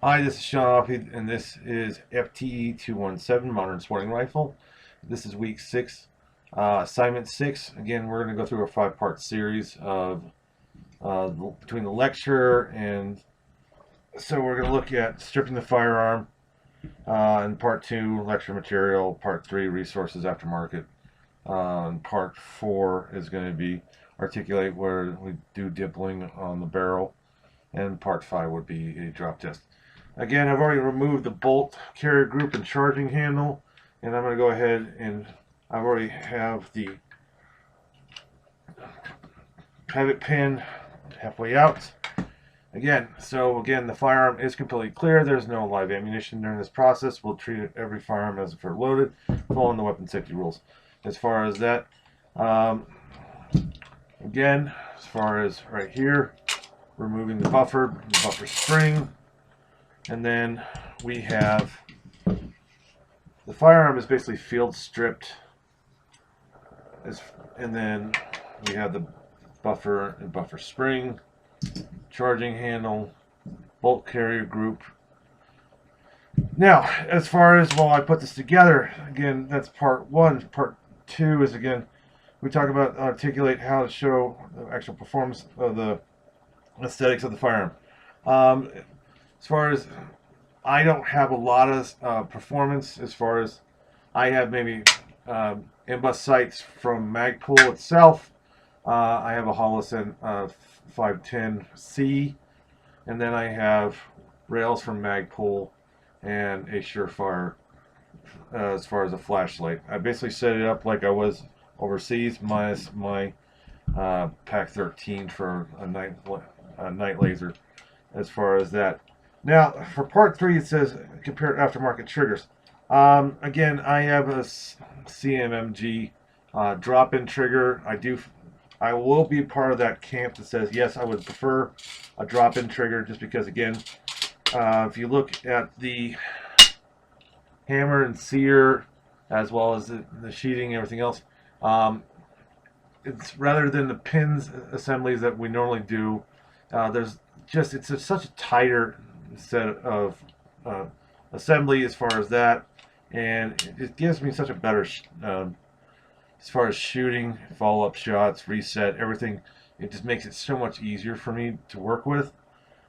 Hi, this is Sean Offey, and this is FTE 217 Modern Sporting Rifle. This is week 6, assignment 6. Again, we're going to go through a 5-part series of between the lecture and so we're going to look at stripping the firearm in part 2, lecture material, part 3, resources aftermarket, and part 4 is going to be articulate where we do dimpling on the barrel, and part 5 would be a drop test. Again, I've already removed the bolt carrier group and charging handle, and I'm going to go ahead and I already have the pivot pin halfway out. Again, the firearm is completely clear. There's no live ammunition during this process. We'll treat every firearm as if they're loaded, following the weapon safety rules. As far as that, again, as far as right here, removing the buffer spring. And then we have the firearm is basically field stripped, and then we have the buffer and buffer spring, charging handle, bolt carrier group. Now, as far as I put this together, again, that's part 1. Part 2 is, again, we talk about articulate how to show the actual performance of the aesthetics of the firearm. As far as I don't have a lot of performance, as far as I have maybe M-bus sights from Magpul itself. I have a Holosun 510C, and then I have rails from Magpul and a Surefire as far as a flashlight. I basically set it up like I was overseas, minus my Pack 13 for a night laser. As far as that. Now, for part 3, it says compare aftermarket triggers. Again, I have a CMMG drop-in trigger. I will be part of that camp that says yes, I would prefer a drop-in trigger, just because, again, if you look at the hammer and sear, as well as the sheeting and everything else, it's rather than the pins assemblies that we normally do. It's such a tighter set of assembly as far as that, and it gives me such a better as far as shooting, follow-up shots, reset, everything. It just makes it so much easier for me to work with.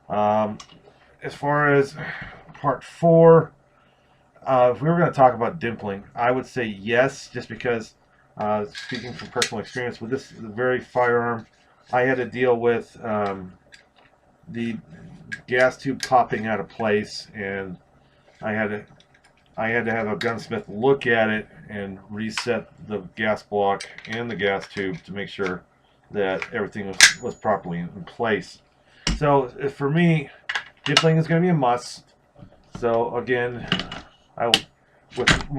As far as part 4, if we were going to talk about dimpling, I would say yes, just because speaking from personal experience with this very firearm, I had to deal with the gas tube popping out of place, and I had to have a gunsmith look at it and reset the gas block and the gas tube to make sure that everything was properly in place. So for me, dimpling is going to be a must. So again, with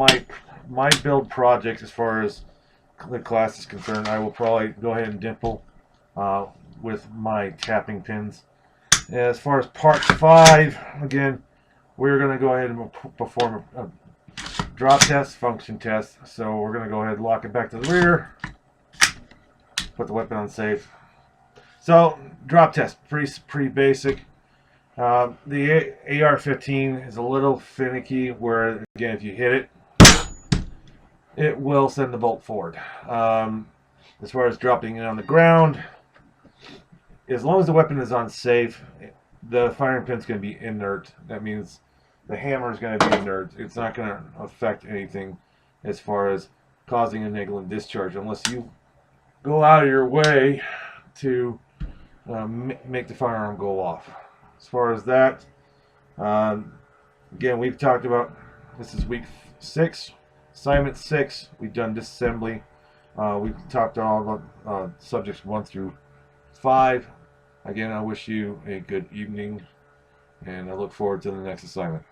my build project, as far as the class is concerned, I will probably go ahead and dimple with my tapping pins. As far as part 5, again, we're going to go ahead and perform a drop test, function test. So we're going to go ahead and lock it back to the rear, put the weapon on safe. So drop test, pretty basic. The AR-15 is a little finicky, where, again, if you hit it, it will send the bolt forward. As far as dropping it on the ground, as long as the weapon is on safe, the firing pin is going to be inert. That means the hammer is going to be inert. It's not going to affect anything as far as causing a negligent discharge, unless you go out of your way to make the firearm go off. As far as that, again, we've talked about, this is week 6, assignment 6. We've done disassembly. We've talked all about subjects 1 through 5. Again, I wish you a good evening, and I look forward to the next assignment.